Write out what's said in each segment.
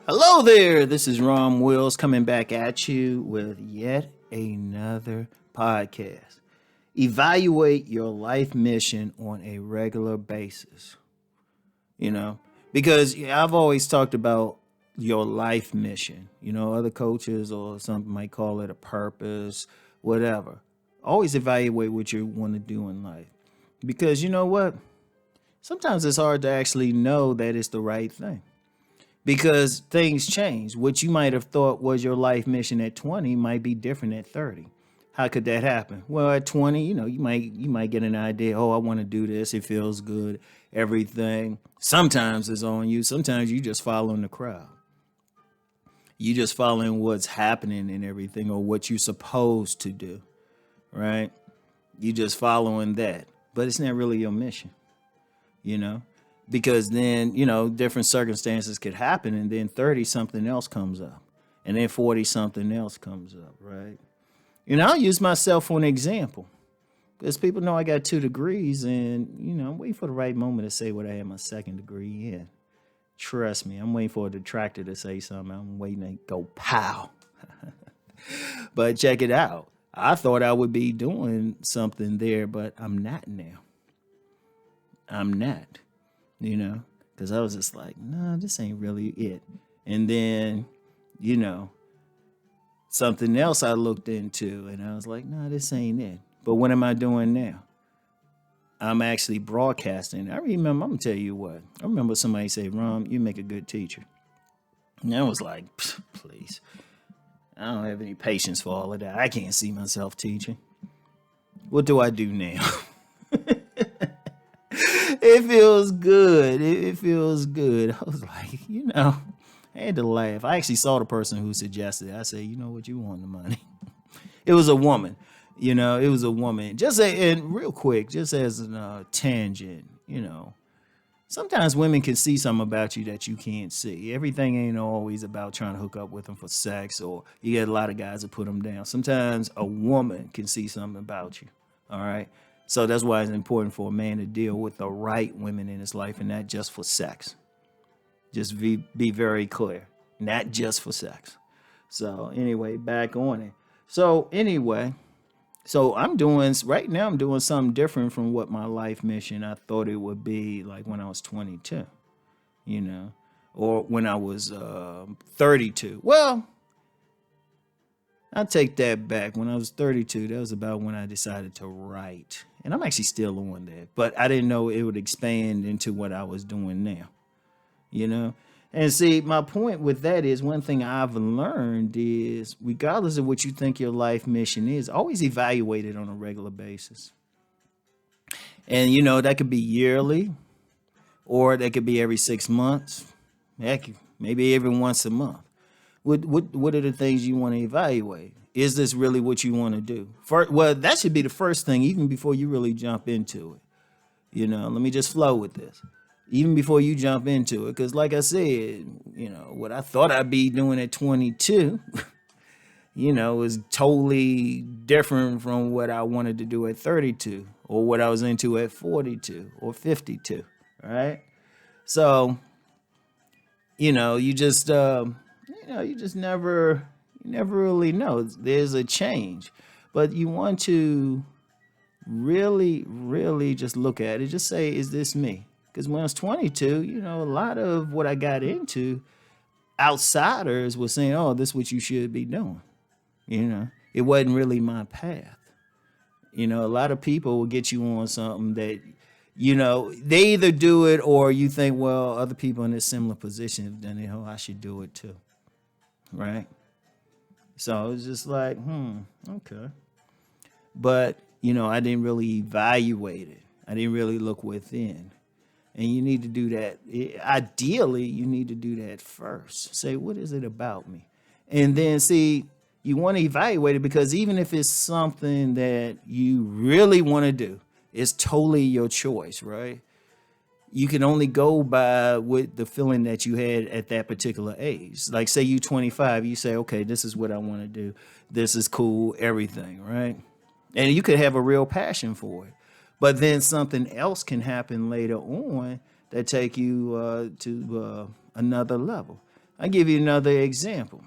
Hello there, this is Rom Wills coming back at you with yet another podcast. Evaluate your life mission on a regular basis. You know, because I've always talked about your life mission. Other coaches or some might call it a purpose, whatever. Always evaluate what you want to do in life. Because you know what? Sometimes it's hard to actually know that it's the right thing because things change. What you might have thought was your life mission at 20 might be different at 30. How could that happen? Well, at 20, you might get an idea, oh, I want to do this, it feels good, everything. Sometimes it's on you, sometimes you just following the crowd. You just following what's happening and everything or what you're supposed to do, right? You just following that. But it's not really your mission, you know? Because then, different circumstances could happen and then 30 something else comes up. And then 40 something else comes up, right? I'll use myself for an example. Because people know I got 2 degrees and, I'm waiting for the right moment to say what I have my 2nd degree in. Trust me, I'm waiting for a detractor to say something. I'm waiting to go pow. But check it out. I thought I would be doing something there, but I'm not now. I'm not, because I was just like, nah, this ain't really it. And then, something else I looked into and I was like, nah, this ain't it. But what am I doing now? I'm actually broadcasting. I'm going to tell you what. I remember somebody say, Rom, you make a good teacher. And I was like, please. I don't have any patience for all of that. I can't see myself teaching. What do I do now? It feels good. It feels good. I was like, I had to laugh. I actually saw the person who suggested it. I said, you know what, you want the money. It was a woman. It was a woman. And real quick, just as a tangent, sometimes women can see something about you that you can't see. Everything ain't always about trying to hook up with them for sex, or you get a lot of guys that put them down. Sometimes a woman can see something about you. All right. So that's why it's important for a man to deal with the right women in his life and not just for sex. Just be very clear. Not just for sex. So anyway, back on it. So anyway, I'm doing something different from what my life mission I thought it would be like when I was 22, or when I was 32. Well, I take that back. When I was 32, that was about when I decided to write. And I'm actually still on that. But I didn't know it would expand into what I was doing now. And see, my point with that is one thing I've learned is regardless of what you think your life mission is, always evaluate it on a regular basis. And, that could be yearly or that could be every 6 months. Heck, maybe every once a month. What are the things you want to evaluate? Is this really what you want to do? Well, that should be the first thing, even before you really jump into it. Let me just flow with this. Even before you jump into it. Because like I said, what I thought I'd be doing at 22, is totally different from what I wanted to do at 32 or what I was into at 42 or 52. Right? So, you just never really know. There's a change, but you want to really, really just look at it. Just say, is this me? Because when I was 22, a lot of what I got into, outsiders were saying, oh, this is what you should be doing. It wasn't really my path. A lot of people will get you on something that, they either do it or you think, well, other people in a similar position have done it. Oh, I should do it too. Right? So it's just like, okay. But, I didn't really evaluate it. I didn't really look within. And you need to do that. Ideally, you need to do that first. Say, what is it about me? And then see, you want to evaluate it because even if it's something that you really want to do, it's totally your choice, right? You can only go by with the feeling that you had at that particular age. Like say you 25, you say, okay, this is what I want to do. This is cool, everything, right? And you could have a real passion for it. But then something else can happen later on that take you to another level. I'll give you another example.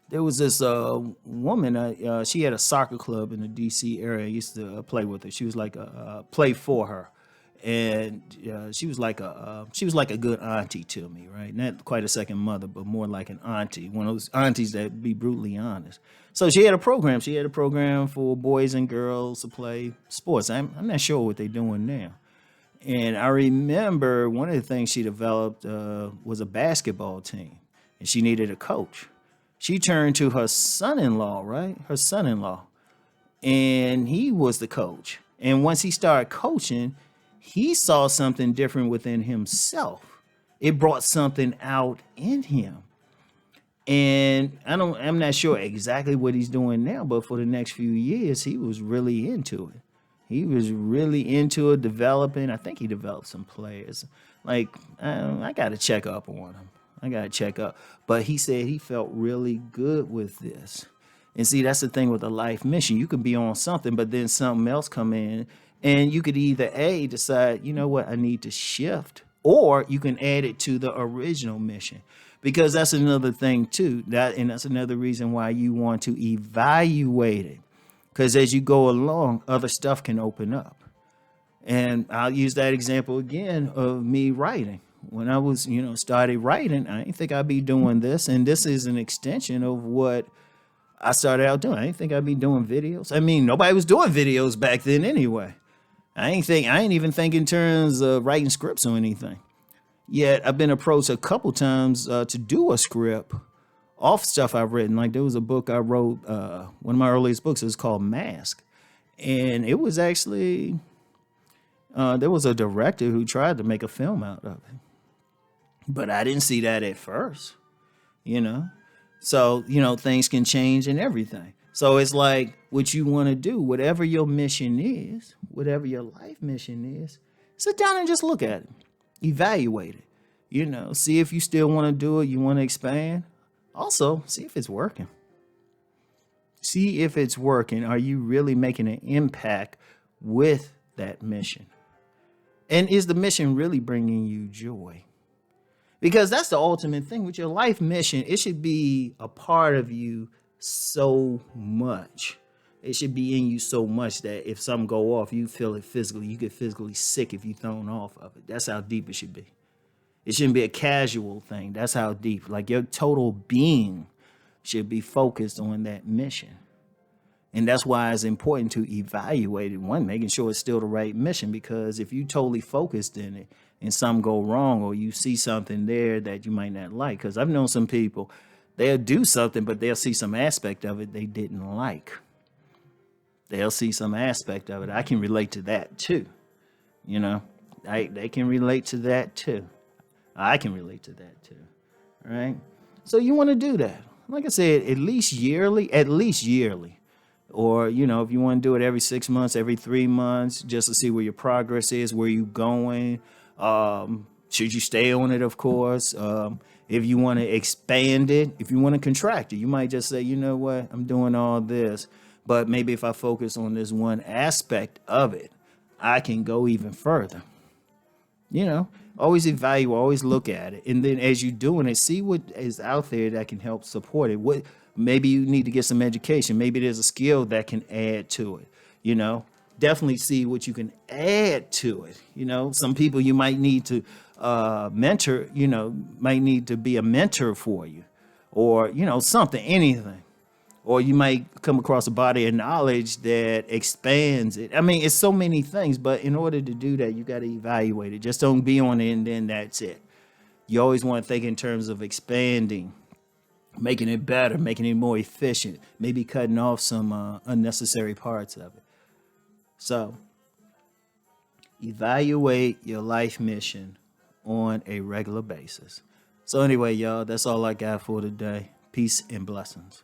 There was this woman. She had a soccer club in the D.C. area. I used to play with her. She was like a play for her, and she was like a good auntie to me, right? Not quite a second mother, but more like an auntie. One of those aunties that be brutally honest. So she had a program. She had a program for boys and girls to play sports. I'm not sure what they're doing now. And I remember one of the things she developed was a basketball team, and she needed a coach. She turned to her son-in-law, right? Her son-in-law, and he was the coach. And once he started coaching, he saw something different within himself. It brought something out in him. And I'm not sure exactly what he's doing now, but for the next few years, he was really into it. He was really into it, developing. I think he developed some players. Like, I got to check up on him. I got to check up. But he said he felt really good with this. And see, that's the thing with a life mission. You could be on something, but then something else come in, and you could either decide, you know what, I need to shift, or you can add it to the original mission, because that's another thing too. That's another reason why you want to evaluate it, because as you go along, other stuff can open up. And I'll use that example again of me writing. When I was, started writing, I didn't think I'd be doing this, and this is an extension of what I started out doing. I didn't think I'd be doing videos. I mean, nobody was doing videos back then anyway. I ain't even think in terms of writing scripts or anything. Yet I've been approached a couple times to do a script off stuff I've written. Like there was a book I wrote, one of my earliest books is called Mask. And it was actually, there was a director who tried to make a film out of it. But I didn't see that at first, you know. So, things can change and everything. So it's like what you want to do, whatever your mission is, whatever your life mission is, sit down and just look at it, evaluate it, see if you still want to do it, you want to expand. Also, see if it's working. See if it's working. Are you really making an impact with that mission? And is the mission really bringing you joy? Because that's the ultimate thing with your life mission. It should be a part of you so much. It should be in you so much that if something go off, you feel it physically. You get physically sick if you're thrown off of it. That's how deep it should be. It shouldn't be a casual thing. That's how deep. Like your total being should be focused on that mission. And that's why it's important to evaluate it. One, making sure it's still the right mission, because if you totally focused in it and something go wrong, or you see something there that you might not like, because I've known some people, they'll do something, but they'll see some aspect of it they didn't like. They'll see some aspect of it. I can relate to that too. They can relate to that too. I can relate to that too. All right. So you want to do that. Like I said, at least yearly. Or, if you want to do it every 6 months, every 3 months, just to see where your progress is, where you going. Should you stay on it, of course? If you want to expand it, if you want to contract it, you might just say, you know what, I'm doing all this, but maybe if I focus on this one aspect of it, I can go even further. Always evaluate, always look at it. And then as you're doing it, see what is out there that can help support it. Maybe you need to get some education. Maybe there's a skill that can add to it, Definitely see what you can add to it. Some people you might need to mentor, might need to be a mentor for you, or, something, anything. Or you might come across a body of knowledge that expands it. I mean, it's so many things, but in order to do that, you got to evaluate it. Just don't be on it and then that's it. You always want to think in terms of expanding, making it better, making it more efficient, maybe cutting off some unnecessary parts of it. So, evaluate your life mission on a regular basis. So anyway, y'all, that's all I got for today. Peace and blessings.